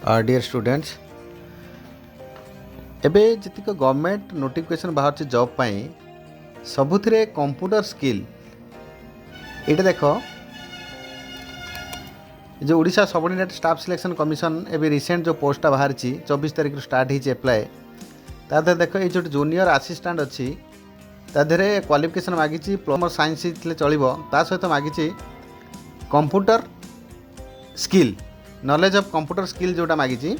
Dear students एबे जतिक government notification बाहर job पाई सबुथिरे computer skill ये देख जो Odisha subordinate staff selection commission एबे रिसेंट जो पोस्टा बाहर 24 तारिख स्टार्ट हो एप्लाय तादे देख ये जो जूनियर असिस्टेंट अच्छी तादे क्वालिफिकेशन मागी प्लम्बर साइंस चलो ता सहित मागी computer skill knowledge of computer skill जोटा मागी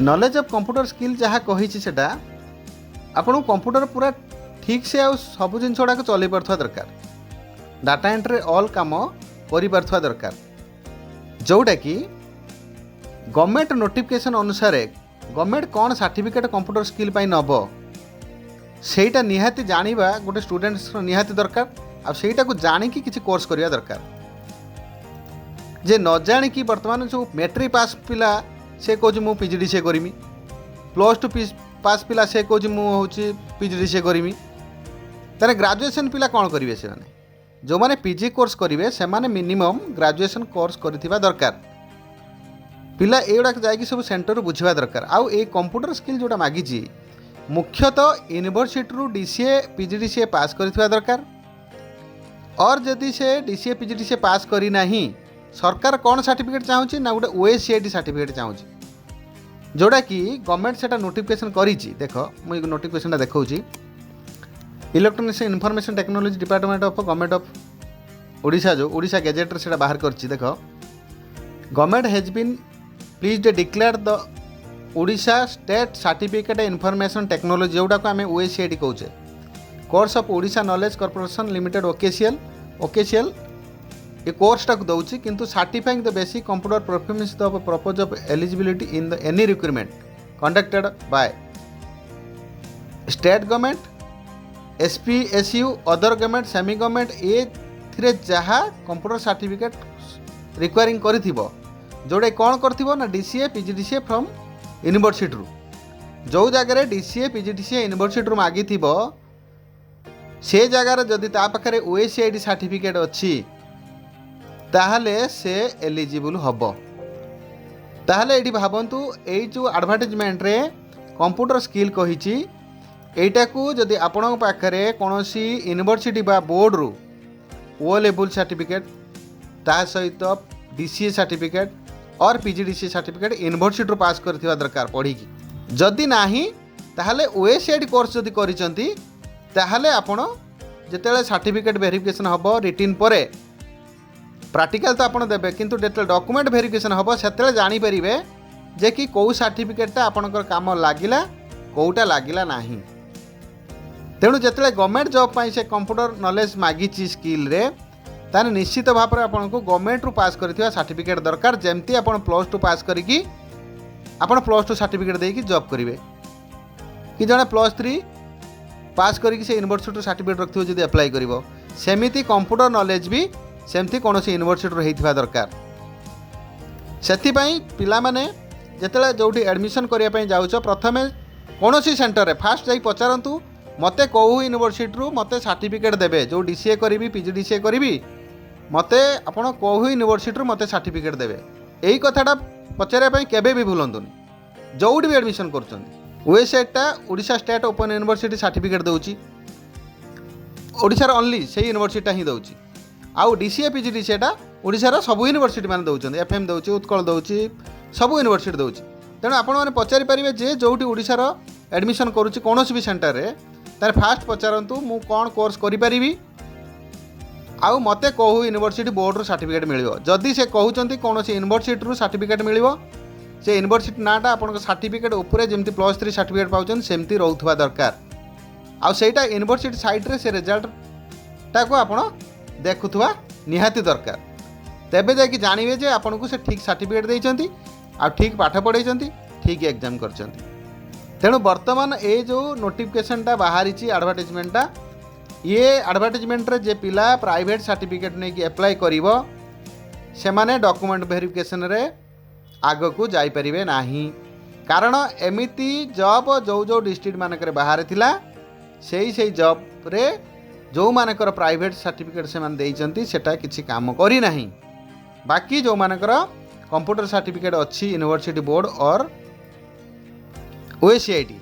नॉलेज ऑफ कंप्यूटर स्किल जहाँ कही आपन कंप्यूटर पूरा ठीक से आ सब जिन गुड़ाक चल पार्थ दरकार डाटा एंट्री ऑल काम कर पार्थ दरकार जोटा कि गवर्नमेंट नोटिफिकेशन अनुसार गवर्नमेंट कौन सर्टिफिकेट कंप्यूटर स्किल पाई नब सेटा निहाती जानिबा गोटे स्टूडेंट्स निहाती दरकार आ सेटा को जानिकी किसी कोर्स करिया दरकार जे न जानिकी वर्तमान जो मैट्रिक पास पिला से कह मु पीजीडीसीए करमी +2 पास पिला से कह मुझे पीजीडीसीए करमी ताने ग्रेजुएशन पिला कौन करेंगे से माने जो माने पीजी कोर्स करेंगे से माने मिनिमम ग्रेजुएशन कोर्स करथिबा दरकार पिला एगुड़ा जाकि सब सेंटर बुझा दरकार आउ ए कंप्यूटर स्किल जोटा मागी मुख्यतः यूनिवर्सिटी रु डीसीए पीजीडीसीए पास करथिबा दरकार और जदि से डीसीए पीजीडीसीए पास करी नाही सरकार कौन सर्टिफिकेट चाहूँगी ना गोटे ओएससीआईटी सर्टिफिकेट चाहूँगी जोड़ा कि गवर्नमेंट से नोटिफिकेशन करी देख मुझे नोटिफिकेशन देखा electronics information technology department of government of Odisha जो ओडिशा गैजेट से बाहर कर देख government has been please declare the Odisha state certificate information technology जोटा को आम ओएससीआईटी कहे course of Odisha knowledge corporation limited OKCL ये कोर्सटा को दौर किंतु certifying the basic computer performance the purpose of eligibility in the any recruitment conducted by state government SPSU other government semi government ए थिरे जहाँ कंप्यूटर सर्टिफिकेट रिक्वायरिंग करिथिबो जोड़े कौन करथिबो ना DCA PGDCA from university रु जो जगह डीसीए पीजीडीसीए यूनिवर्सिटी रु मागी थिबो से जगार जदि ता पाखरे ओएससीआईटी सर्टिफिकेट अच्छी ताहले से एलिजिबल हम ताहले ये भावतु ये जो एडवर्टाइजमेंट रे कंप्यूटर स्किल कही एटा को जदि आपण पाखरे कौन यूनिवर्सिटी बा बोर्ड रु ओ लेवल सर्टिफिकेट ता सहित डीसीए सर्टिफिकेट और पीजीडीसीए सर्टिफिकेट यूनिवर्सिटी पास करथिबा दरकार पढ़ी जदि नाही ताहले ओएससीआईटी कोर्स जदि करिसंती ताहले आपण जेतेले सर्टिफिकेट वेरिफिकेशन हबो रिटिन परे प्राक्टिकल तो आपड़ देवे किंतु जेते डॉक्यूमेंट वेरिफिकेशन हम से जानीपर जे कि कौ सर्टिफिकेटा आपणकर काम लगिला कौटा लगिला नाही तेणु जिते गवर्नमेंट जॉब पाई से कंप्यूटर नॉलेज मागी स्किल रे ताने निश्चित भाव में आपन को गवर्नमेंट रु पास करथिबा सर्टिफिकेट दरकार जेमती आपन +2 पास करिकी आपन +2 सर्टिफिकेट देकी जॉब करिवे कि जने +3 पास करिकी से यूनिवर्सिटी सर्टिफिकेट रखथिबो जदि अप्लाई करिवो सेमिति कंप्यूटर नॉलेज भी सेमती कौन यूनिवर्सिटी होता दरकार से पिला माने जिते जो एडमिशन करने जाऊच प्रथमे कौन सेंटर रे फास्ट जाई पचारतु मते कौ यूनिवर्सिटी रु मते सर्टिफिकेट देबे जो डीसीए करी पीजीडीसीए करी मते आपण कौ यूनिवर्सिटी रु मते सर्टिफिकेट देबे यही कथाटा पचारे केबे भी भूलंतुनी जोटी भी एडमिशन कर ओएससीआईटा Odisha state open university certificate दौची ओडिशार ओनली से यूनिवर्सिटी ही दौची आउ डीसीए पीजीडीसीएटा ओडिशार सब यूनिवर्सिटी मैंने दौरान एफएम दौची उत्कल दौची सब यूनिवर्सिटी दौची तेणु आपण मैंने पचारि पारे जे जोटी ओडिशार एडमिशन करुच्ची कौन भी सेंटर रे तार फास्ट पचारतु मु कौन कोर्स करी आउ मते कहू यूनिवर्सिटी बोर्ड रु सर्टिफिकेट मिलिबो जदि से कहउचंती कौन यूनिवर्सिटी रु सर्टिफिकेट मिलिबो से यूनिवर्सिटी नाटा आपण सर्टिफिकेट उपरे जेमती +3 सर्टिफिकेट पाउचन सेमती रहउथबा दरकार आउ सेटा यूनिवर्सिटी साइट रे से रिजल्ट टाको आपण देखुवा निहाती दरकार तेबे जाकि जानिबे जे आपन को से ठीक सर्टिफिकेट देइचंती आ ठीक पाठ पढ़ाई ठीक एग्जाम करचंती तेणु वर्तमान ए जो नोटिफिकेशनटा बाहरी एडवर्टाइजमेंटा ये एडवर्टाइजमेंट रे जे पिला प्राइवेट सर्टिफिकेट नहीं कि अप्लाई करिवो से माने डॉक्यूमेंट वेरिफिकेशन रे आग को जाई परिबे नाही कारण एमिति जॉब जो डिस्ट्रिक्ट मानकर बाहर थिला सेही जॉब रे जो मानकर प्राइवेट सर्टिफिकेट से माने देइचंती सेटा किछि काम करी नाही बाकी जो मानकर कंप्यूटर सर्टिफिकेट अच्छी यूनिवर्सिटी बोर्ड और OACIT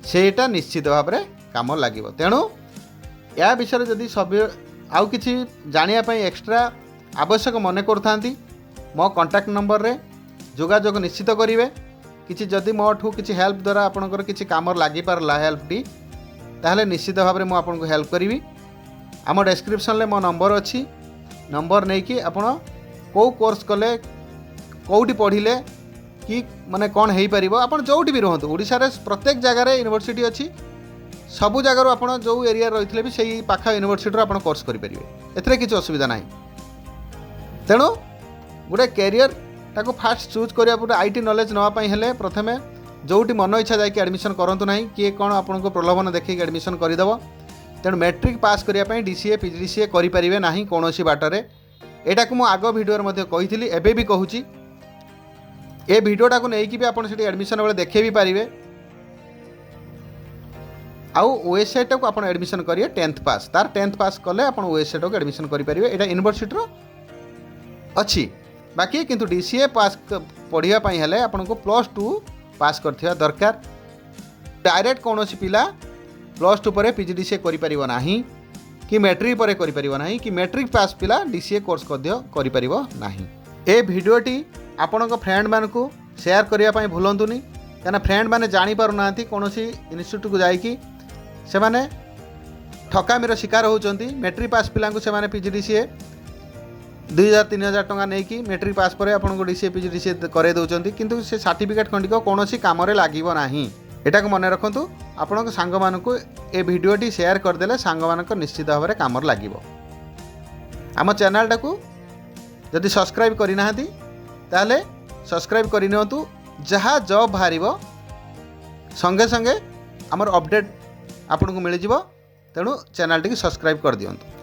सेटा निश्चित भाव में काम लगे। तेणु या विषय जदि सब आउ किसी जानिया एक्स्ट्रा आवश्यक मन कर मो कांटेक्ट नंबर रे जोगाजोग निश्चित करेंगे। किसी जदि मोठू किसी हेल्प द्वारा आपंकर किसी काम लगी पारला हेल्प टी ताहले निश्चित भाव में मुझे हेल्प करी। आम डिस्क्रिप्शन में मो नंबर अच्छी नंबर नहीं कि आपण कौ कोर्स कले कौटी पढ़िले कि माने कौन हो पार आप जोटी भी रुहतु ओडिशा रे प्रत्येक जगह यूनिवर्सिटी अच्छी सबू जगार आप जो एरिया रही भी सही पाखा यूनिवर्सिटी आप कोर्स करेंगे एथिरे किसी असुविधा ना। तेणु गोटे कैरियर ताको फास्ट चूज करा आईटी नॉलेज नापी हेले प्रथमे जोटी मन इच्छा जाकि एडमिशन करंतु नहीं किए कौन आपको प्रलोभन देखिए एडमिशन करदेव। तेणु मैट्रिक पास करने DCA PGDCA करें ना कौन बाटर यहाँ को मुझ आग भिडियो कही एबे भी कहूँ ए भिडियोटा को लेकिन भी आप एडमिशन बेले देखे भी पारे। आउ OACIT को आप एडमिशन करेंगे 10th पास तार 10th पास कले आप OACIT को एडमिशन करेंगे यहाँ यूनिवर्सिटी अच्छी बाकी किंतु DCA पास पढ़ापी हेले आपको +2 पास करथिबा दरकार। डायरेक्ट कौन पिला +2 पर PGDCA करिपरिबो नाही कि मैट्रिक पर करिपरिबो नाही कि मैट्रिक पास पिला DCA कोर्स करिपरिबो नाही। ए भिडियोटी आपणक फ्रेंड मानकु शेयर करिया पई भूलंतुनी कना फ्रेंड माने जानि पारु नांती कोनोसी इंस्टीट्यूट को जाइकी से माने ठकामीर शिकार होउचंती। मैट्रिक पास पिला को से माने PGDCA 2000-3000 टंका नहीं कि मैट्रिक पास पर आपको DCA PGDCA करे दउचंती किंतु से सर्टिफिकेट खंडिक कोनोसी काम रे लागिवो नाही। एटा को मन रखंतु आपनक सांग मानकु ए भिडियोटी शेयर करदेले सांग मानक निश्चित भाव में काम लागिवो। आम चैनल टाकू जदि सब्सक्राइब करि नाहंती ताले सब्सक्राइब करि नियंतु जहाँ जॉब बाहरिबो संगे संगे आमर अपडेट आपको मिल जिवो। तेणु चैनल टी सब्सक्राइब कर दियंतु।